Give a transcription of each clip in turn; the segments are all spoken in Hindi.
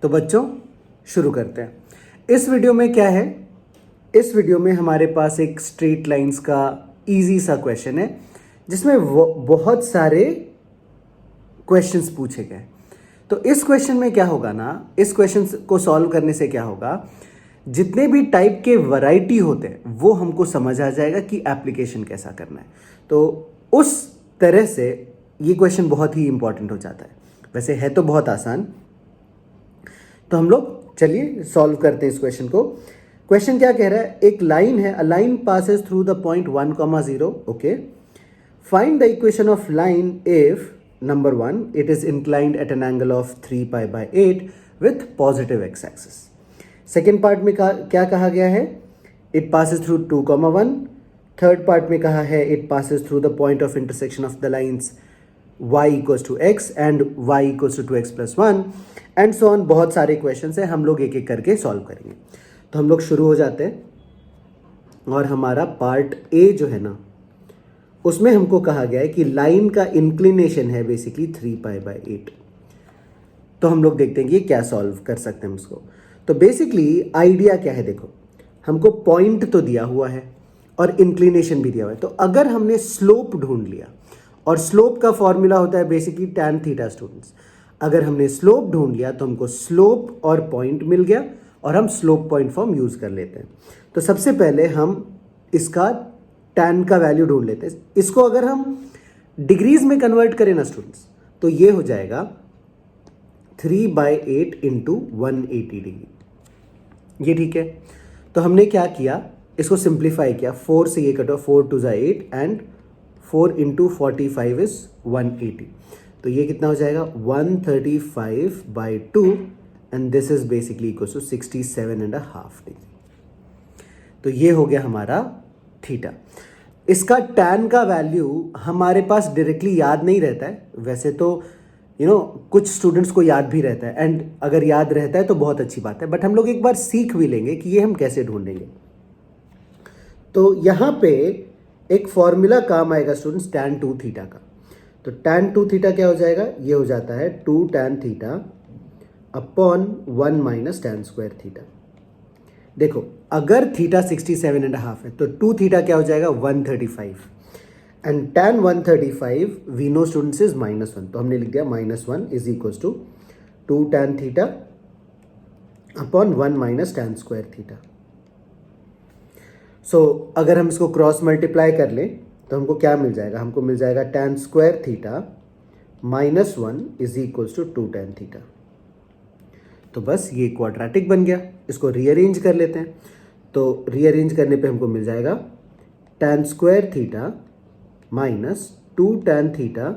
तो बच्चों शुरू करते हैं। इस वीडियो में क्या है, इस वीडियो में हमारे पास एक स्ट्रेट लाइंस का इजी सा क्वेश्चन है जिसमें बहुत सारे क्वेश्चंस पूछे गए। तो इस क्वेश्चन में क्या होगा ना, इस क्वेश्चन को सॉल्व करने से क्या होगा, जितने भी टाइप के वैरायटी होते हैं वो हमको समझ आ जाएगा कि एप्लीकेशन कैसा करना है। तो उस तरह से ये क्वेश्चन बहुत ही इंपॉर्टेंट हो जाता है। वैसे है तो बहुत आसान, तो हम लोग चलिए सॉल्व करते हैं इस क्वेश्चन को। क्वेश्चन क्या कह रहा है, एक लाइन है, a line passes through the point 1,0, okay. Find the equation of line if number 1 it is inclined at an angle of 3π/8 with positive x axis. Second part में क्या कहा गया है, it passes through 2,1। Third part में कहा है it passes through the point of intersection of the lines y equals to x and y equals to 2x+1 and so on. बहुत सारे क्वेश्चन है, हम लोग एक एक करके सॉल्व करेंगे। तो हम लोग शुरू हो जाते हैं और हमारा पार्ट ए जो है ना, उसमें हमको कहा गया है कि लाइन का इंक्लिनेशन है बेसिकली 3π/8। तो हम लोग देखते हैं कि क्या सॉल्व कर सकते हैं उसको। तो बेसिकली आइडिया क्या है, देखो हमको पॉइंट तो दिया हुआ है और इंक्लिनेशन भी दिया हुआ है। तो अगर हमने स्लोप ढूंढ लिया, और स्लोप का फॉर्मूला होता है बेसिकली tan थीटा स्टूडेंट्स, अगर हमने स्लोप ढूंढ लिया तो हमको स्लोप और पॉइंट मिल गया और हम स्लोप पॉइंट फॉर्म यूज कर लेते हैं। तो सबसे पहले हम इसका tan का वैल्यू ढूंढ लेते हैं। इसको अगर हम डिग्रीज में कन्वर्ट करें ना स्टूडेंट्स, तो ये हो जाएगा 3/8 इंटू 180 डिग्री। ये ठीक है। तो हमने क्या किया, इसको सिंप्लीफाई किया, 4 से ये कटो, 4 2 8 एंड 4 इंटू 45 इज 180। तो ये कितना हो जाएगा 135/2 and this is basically equal to 67.5 degree. तो ये हो गया हमारा थीटा। इसका tan का वैल्यू हमारे पास डायरेक्टली याद नहीं रहता है। वैसे तो कुछ स्टूडेंट्स को याद भी रहता है, एंड अगर याद रहता है तो बहुत अच्छी बात है, बट हम लोग एक बार सीख भी लेंगे कि ये हम कैसे ढूंढेंगे। तो यहाँ पे एक फॉर्मूला काम आएगा स्टूडेंट्स tan 2 थीटा का। तो tan 2 थीटा क्या हो जाएगा, ये हो जाता है 2 tan theta upon 1 minus tan square theta. देखो अगर थीटा 67.5 है तो 2 थीटा क्या हो जाएगा 135, and tan 135 we know students is -1। तो हमने लिख दिया -1 is equals to 2 tan theta upon 1 minus tan square theta. So अगर हम इसको क्रॉस मल्टीप्लाई कर लें तो हमको क्या मिल जाएगा, हमको मिल जाएगा tan square theta -1 is equals to 2 tan theta. तो बस ये क्वाड्रेटिक बन गया। इसको रीअरेंज कर लेते हैं। तो रीअरेंज करने पे हमको मिल जाएगा tan square theta minus 2 tan theta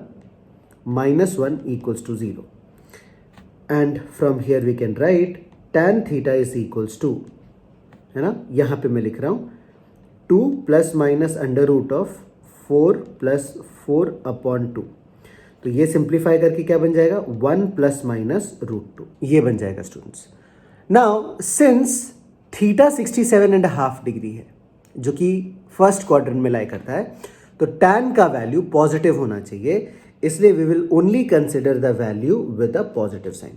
-1 equals to 0 and from here we can write tan theta is equals to, है ना, यहाँ पे मैं लिख रहा हूँ 2 plus minus under root of 4 plus 4 upon 2। तो ये सिंप्लीफाई करके क्या बन जाएगा 1 प्लस माइनस √2, ये बन जाएगा students. Now since theta 67.5 degree है जो कि फर्स्ट क्वाड्रेंट में लाई करता है, तो tan का वैल्यू पॉजिटिव होना चाहिए, इसलिए we will only consider the value with a positive sign.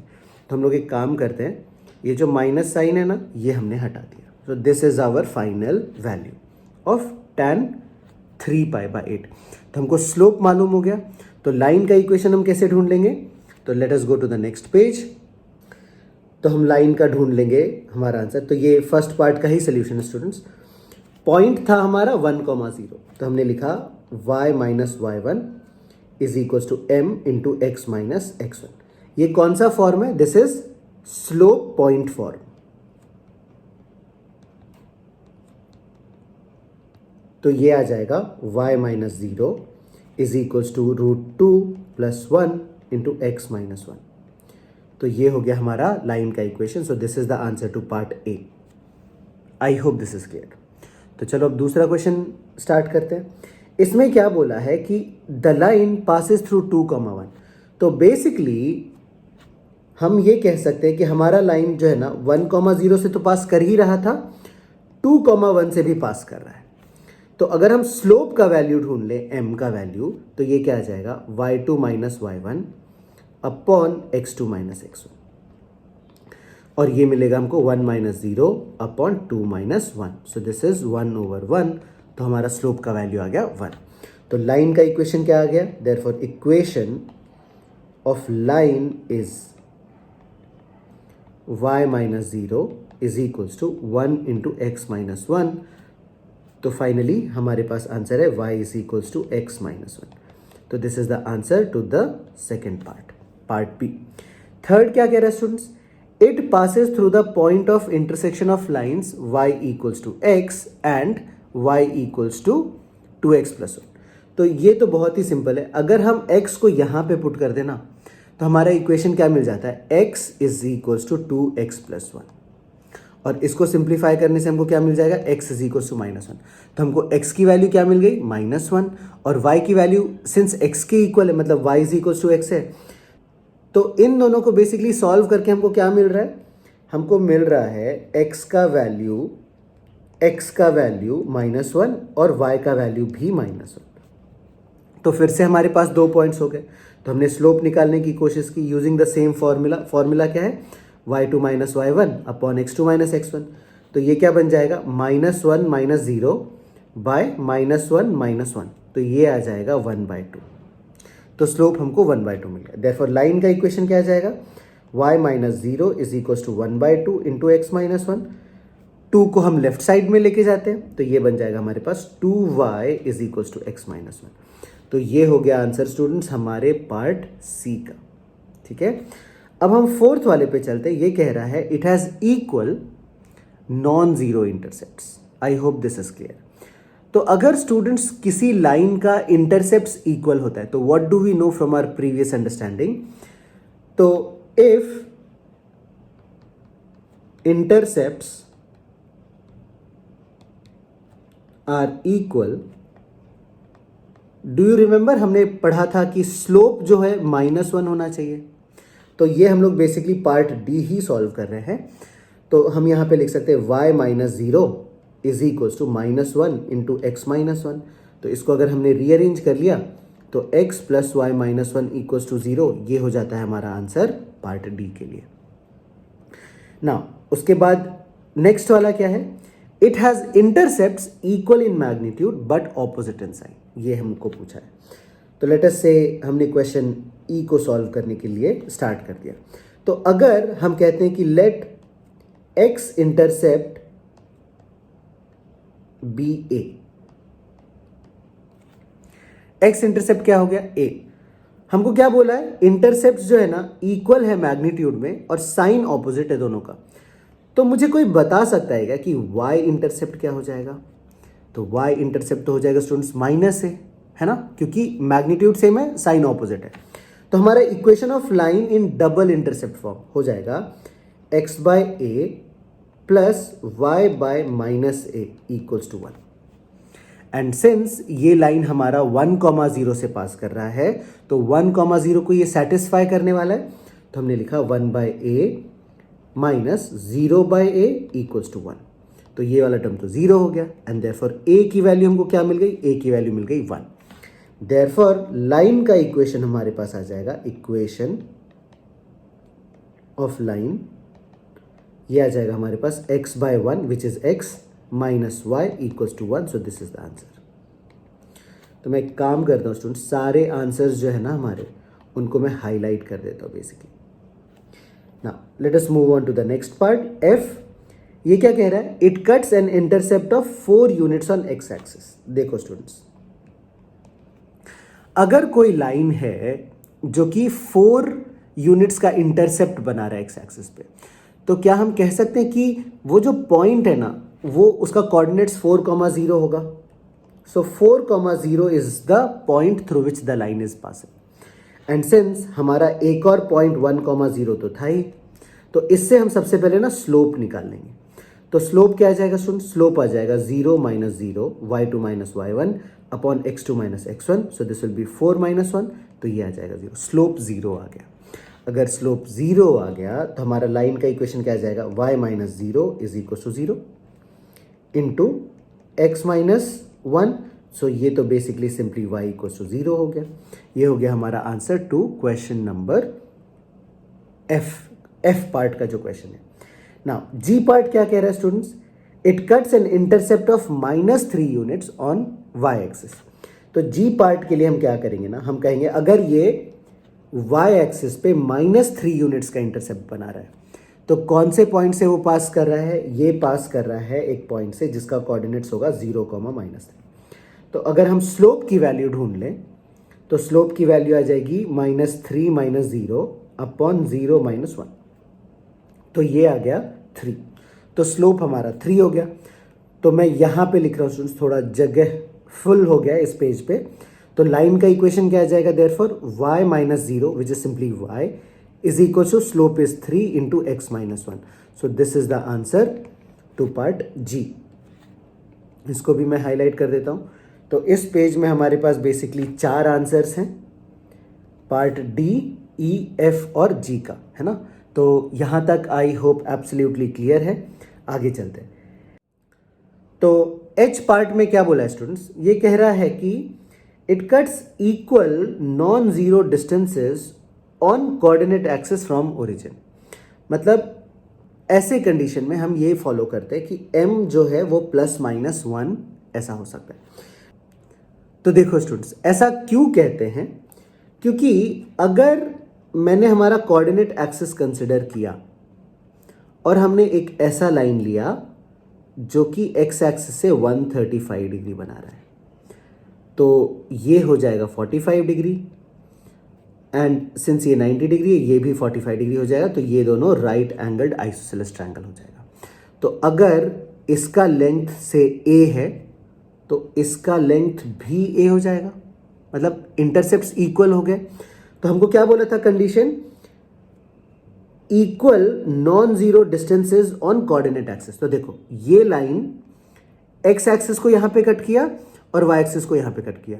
तो हम लोग एक काम करते हैं, ये जो माइनस साइन है ना, ये हमने हटा दिया। So this is our final value of tan 3π/8। तो हमको स्लोप मालूम हो गया। तो लाइन का इक्वेशन हम कैसे ढूंढ लेंगे, तो let us go to the next page. तो हम लाइन का ढूंढ लेंगे हमारा आंसर। तो ये फर्स्ट पार्ट का ही सोल्यूशन है स्टूडेंट्स। पॉइंट था हमारा 1,0, तो हमने लिखा y minus y1 is equal to m into x minus x1। ये कौन सा फॉर्म है, this is slope point form. तो ये आ जाएगा y minus 0 is equals to √2 plus 1 into x minus 1। तो ये हो गया हमारा लाइन का equation. So this is the answer to part A. I hope this is clear. तो चलो अब दूसरा क्वेश्चन स्टार्ट करते हैं। इसमें क्या बोला है कि द लाइन पासिस थ्रू 2,1। तो बेसिकली हम ये कह सकते हैं कि हमारा लाइन जो है ना 1,0 से तो पास कर ही रहा था, 2,1 से भी पास कर रहा है। तो अगर हम स्लोप का वैल्यू ढूंढ लें, m का वैल्यू, तो ये क्या आ जाएगा y2 minus y1 upon x2 minus x1। और ये मिलेगा हमको 1 minus 0 upon 2 minus 1. So this is 1/1. तो हमारा स्लोप का वैल्यू आ गया 1. तो लाइन का इक्वेशन क्या आ गया? Therefore equation of line is y minus 0 is equals to 1 into x minus 1. तो फाइनली हमारे पास आंसर है y is equals to x minus 1. तो this is the answer to the second part B. Third क्या कह रहा है students? It passes through the point of intersection of lines y equals to x and y equals to 2x plus 1. तो ये तो बहुत ही सिंपल है. अगर हम x को यहाँ पे पुट कर देना तो हमारा इक्वेशन क्या मिल जाता है? x is equals to 2x plus 1. और इसको सिंप्लीफाई करने से हमको क्या मिल जाएगा? x is equals to -1. तो हमको x की वैल्यू क्या मिल गई? -1. और y की वैल्यू सिंस x के इक्वल है मतलब y is equals to x है. तो इन दोनों को बेसिकली सॉल्व करके हमको क्या मिल रहा है? हमको मिल रहा है x का वैल्यू -1 और y का वैल्यू भी -1. तो फिर से हमारे पास 2 पॉइंट्स हो गए. तो हमने स्लोप निकालने की कोशिश की using the same formula. Formula क्या है? y2 minus y1 upon x2 minus x1. तो ये क्या बन जाएगा? -1 माइनस 0 बाय -1 माइनस 1. तो ये आ जाएगा 1/2. तो स्लोप हमको 1/2 मिल गया. देयरफॉर लाइन का इक्वेशन क्या आ जाएगा? y minus 0 is equals to 1/2 into x minus 1. 2 को हम लेफ्ट साइड में लेके जाते हैं तो ये बन जाएगा हमारे पास 2y is equals to x minus 1. तो ये हो गया आंसर स्टूडेंट्स हमारे पार्ट सी का. ठीक है, अब हम फोर्थ वाले पे चलते हैं. ये कह रहा है it has equal non zero intercepts. I hope this is clear. तो अगर स्टूडेंट्स किसी लाइन का इंटरसेप्ट्स इक्वल होता है तो what do we know from our previous understanding? तो if intercepts are equal, do you remember हमने पढ़ा था कि स्लोप जो है -1 होना चाहिए. तो ये हम लोग बेसिकली पार्ट डी ही सॉल्व कर रहे हैं. तो हम यहाँ पे लिख सकते हैं y minus 0 is equals to -1 into x minus 1. तो इसको अगर हमने रीअरेंज कर लिया तो x plus y minus 1 equals to 0. ये हो जाता है हमारा आंसर पार्ट डी के लिए. नाउ उसके बाद नेक्स्ट वाला क्या है? It has intercepts equal in magnitude but opposite in sign. ये हमको पूछा है. तो लेट अस से हमने क्वेश्चन ई को सॉल्व करने के लिए स्टार्ट कर दिया. तो अगर हम कहते हैं कि लेट एक्स इंटरसेप्ट बी ए. एक्स इंटरसेप्ट क्या हो गया? ए. हमको क्या बोला है? इंटरसेप्ट जो है ना इक्वल है मैग्नीट्यूड में और साइन ऑपोजिट है दोनों का. तो मुझे कोई बता सकता है क्या कि y इंटरसेप्ट क्या हो जाएगा? तो y इंटरसेप्ट तो हो जाएगा स्टूडेंट्स माइनस है ना, क्योंकि मैग्नीट्यूड सेम है, साइन ऑपोजिट है. तो हमारा equation of line in double intercept form हो जाएगा x by a plus y by minus a equals to 1. And since ये लाइन हमारा 1,0 से पास कर रहा है तो 1,0 को ये सेटिस्फाई करने वाला है. तो हमने लिखा 1/a minus 0/a equals to 1. तो ये वाला टर्म तो 0 हो गया एंड देयरफॉर a की वैल्यू हमको क्या मिल गई? a की वैल्यू मिल गई 1. देयरफॉर लाइन का इक्वेशन हमारे पास आ जाएगा इक्वेशन ऑफ लाइन. ये आ जाएगा हमारे पास x/1 which is x minus y equals to 1. So this is the answer. तो मैं एक काम करता हूँ स्टूडेंट, सारे आंसर्स जो है ना हमारे उनको मैं हाईलाइट कर देता हूँ basically. Now let us move on to the next part. F. ये क्या कह रहा है? It cuts an intercept of 4 units on x axis. देखो स्टूडेंट्स, अगर कोई लाइन है जो कि 4 यूनिट्स का इंटरसेप्ट बना रहा है एक्स एक्सिस पे, तो क्या हम कह सकते हैं कि वो जो पॉइंट है ना वो उसका कोऑर्डिनेट्स 4,0 होगा. सो 4,0 is the point through which the line is passing. And since हमारा एक और पॉइंट 1,0 तो था ही, तो इससे हम सबसे पहले ना स्लोप निकाल लेंगे. तो स्लोप क्या आ जाएगा स्टूडेंट? स्लोप आ जाएगा 0 minus 0 y2 minus y1 upon x2 minus x1. So this will be 4 minus 1. तो ये आ जाएगा 0. स्लोप 0 आ गया. अगर स्लोप 0 आ गया तो हमारा लाइन का इक्वेशन क्या आ जाएगा? y minus 0 is equal to 0 into x minus 1. So ये तो basically simply y equal to 0 हो गया. ये हो गया हमारा answer to question number F part का जो क्वेश्चन है. नाउ जी पार्ट क्या कह रहा है students, it cuts an intercept of -3 units on y axis. तो जी पार्ट के लिए हम क्या करेंगे ना, हम कहेंगे अगर ये y एक्सिस पे -3 यूनिट्स का इंटरसेप्ट बना रहा है तो कौन से पॉइंट से वो पास कर रहा है, ये पास कर रहा है एक पॉइंट से जिसका कोऑर्डिनेट्स होगा 0, -3। तो अगर हम स्लोप की वैल्यू ढूंढ लें तो स्लोप की वैल्यू आ जाएगी -3 - 0 अपॉन 0 - 1, तो ये आ गया 3। तो स्लोप हमारा 3 हो गया। तो मैं यहां पे लिख रहा हूं स्टूडेंट्स, थोड़ा जगह फुल हो गया इस पेज पे। तो लाइन का इक्वेशन क्या आ जाएगा, therefore y - 0 which is simply y is equal to slope is 3 into x - 1। So this is the answer to part g. इसको भी मैं हाईलाइट कर देता हूं। तो इस पेज में हमारे पास बेसिकली 4 आंसर्स हैं, पार्ट डी, ई, एफ और जी का, है ना। तो यहां तक आई होप एब्सोल्युटली क्लियर है। आगे चलते हैं। तो एच पार्ट में क्या बोला है स्टूडेंट्स, ये कह रहा है कि it cuts equal non zero distances on coordinate axis from origin. मतलब ऐसे कंडीशन में हम ये फॉलो करते हैं कि m जो है वो ±1 ऐसा हो सकता है। तो देखो स्टूडेंट्स, ऐसा क्यों कहते हैं, क्योंकि अगर मैंने हमारा कोऑर्डिनेट एक्सिस कंसिडर किया और हमने एक ऐसा लाइन लिया जो कि x एक्सिस से 135 डिग्री बना रहा है, तो ये हो जाएगा 45 डिग्री, एंड सिंस ये 90 डिग्री है ये भी 45 डिग्री हो जाएगा, तो ये दोनों राइट एंगल्ड आइसोसेलेस ट्रायंगल हो जाएगा। तो अगर इसका लेंथ से a है तो इसका लेंथ भी a हो जाएगा, मतलब इंटरसेप्ट्स इक्वल हो गए। तो हमको क्या बोला था condition, equal non zero distances on coordinate axis. तो देखो ये लाइन x एक्सिस को यहां पे कट किया और y एक्सिस को यहां पे कट किया,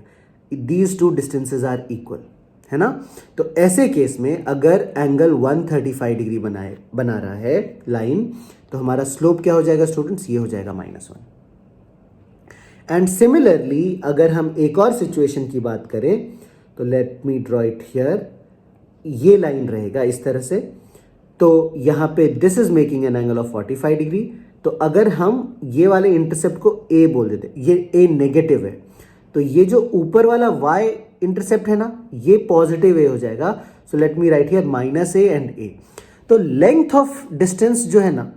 these two distances are equal, है ना। तो ऐसे केस में अगर एंगल 135 डिग्री बना रहा है लाइन, तो हमारा स्लोप क्या हो जाएगा स्टूडेंट्स, ये हो जाएगा -1। एंड सिमिलरली अगर हम एक और सिचुएशन की बात करें तो let me draw it here, ये लाइन रहेगा इस तरह से। तो यहां पे this is making an angle of 45 degree. तो अगर हम ये वाले इंटरसेप्ट को a बोल देते, ये a नेगेटिव है, तो ये जो ऊपर वाला y इंटरसेप्ट है ना, ये पॉजिटिव a हो जाएगा। So let me right here -a and a। तो लेंथ ऑफ डिस्टेंस जो है ना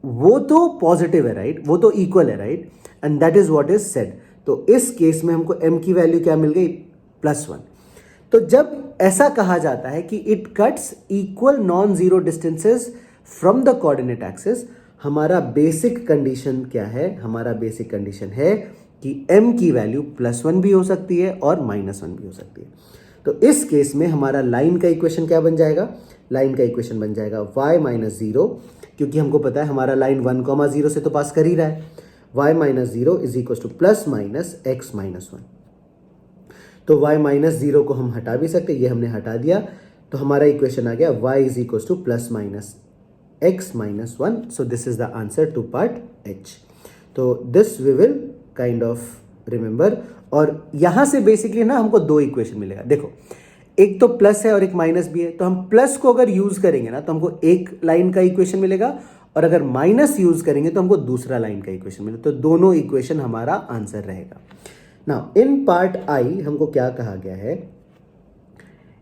वो तो पॉजिटिव है, राइट, वो तो इक्वल है, right, and that is what is said. तो इस केस में हमको m की वैल्यू क्या मिल गई, +1। तो जब ऐसा कहा जाता है कि it cuts equal non zero distances from the coordinate axis, हमारा बेसिक कंडीशन क्या है, हमारा बेसिक कंडीशन है कि m की वैल्यू +1 भी हो सकती है और -1 भी हो सकती है। तो इस केस में हमारा लाइन का इक्वेशन क्या बन जाएगा, लाइन का इक्वेशन बन जाएगा y - 0, क्योंकि हमको पता है हमारा लाइन 1, 0 से तो पास कर ही रहा है, y - 0 is equal to ±x - 1। तो y - 0 को हम हटा भी सकते, ये हमने हटा दिया, तो हमारा इक्वेशन आ गया y is equal to +x - 1। So this is the answer to part h। तो this we will kind of remember. और यहां से बेसिकली ना हमको 2 इक्वेशन मिलेगा। देखो एक तो प्लस है और एक माइनस भी है, तो हम प्लस को अगर यूज करेंगे ना तो हमको एक लाइन का इक्वेशन मिलेगा, और अगर माइनस यूज करेंगे तो हमको दूसरा लाइन का इक्वेशन मिलेगा। तो दोनों इक्वेशन हमारा आंसर रहेगा। नाउ इन पार्ट आई हमको क्या कहा गया है,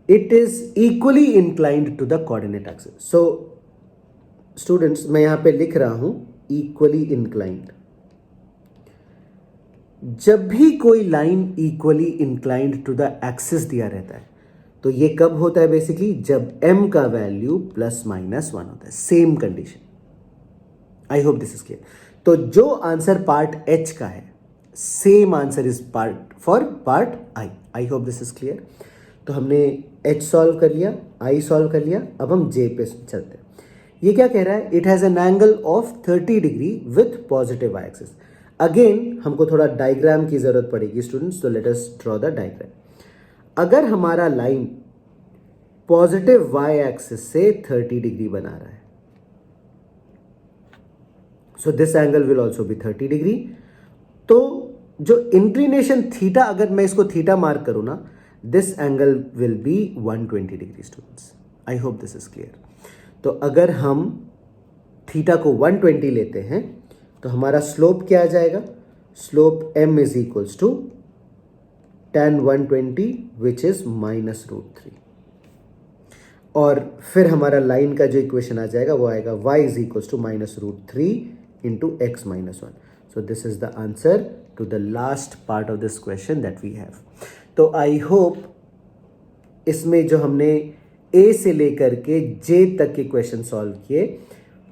it is equally inclined to the coordinate axis. So students मैं यहां पे लिख रहा हूं इक्वली इंक्लाइंड। जब भी कोई line equally inclined to the axis दिया रहता है तो ये कब होता है, बेसिकली जब m का वैल्यू +-1 होता है, same condition. I hope this is clear. तो जो आंसर पार्ट h का है, same answer is part for part i। I hope this is clear. तो हमने h सॉल्व कर लिया, i सॉल्व कर लिया, अब हम j पे चलते हैं। ये क्या कह रहा है, it has an angle of 30 degree with positive y axis. Again हमको थोड़ा डायग्राम की जरूरत पड़ेगी स्टूडेंट्स, तो let us draw the diagram. अगर हमारा लाइन पॉजिटिव y एक्सिस से 30 डिग्री बना रहा है, so this angle will also be 30 degree. तो जो इंक्लिनेशन थीटा, अगर मैं इसको थीटा मार्क करूं ना, this angle will be 120 degree students. I hope this is clear. तो अगर हम थीटा को 120 लेते हैं तो हमारा स्लोप क्या आ जाएगा? Slope m is equals to tan 120 which is -√3। और फिर हमारा लाइन का जो इक्वेशन आ जाएगा वो आएगा y is equals to -√3 into x -1। So this is the answer to the last part of this question that we have. तो आई होप इसमें जो हमने a से लेकर के j तक के क्वेश्चन सॉल्व किए,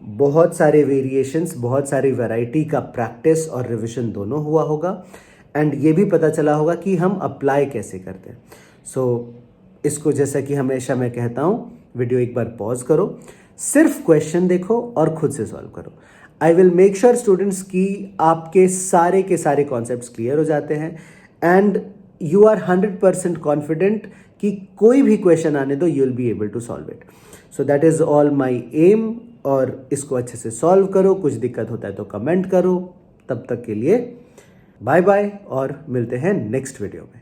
बहुत सारे वेरिएशंस, बहुत सारी वैरायटी का प्रैक्टिस और रिविजन दोनों हुआ होगा एंड ये भी पता चला होगा कि हम अप्लाई कैसे करते हैं। सो इसको जैसा कि हमेशा मैं कहता हूँ, वीडियो एक बार पॉज करो, सिर्फ क्वेश्चन देखो और खुद से सॉल्व करो। I will make sure students कि आपके सारे के सारे कॉन्सेप्ट्स क्लियर हो जाते हैं एंड यू आर 100% कॉन्फिडेंट कि कोई भी क्वेश्चन आने दो, you will be able to solve it. So that is all my aim. और इसको अच्छे से सॉल्व करो, कुछ दिक्कत होता है तो कमेंट करो। तब तक के लिए बाय बाय और मिलते हैं नेक्स्ट वीडियो में।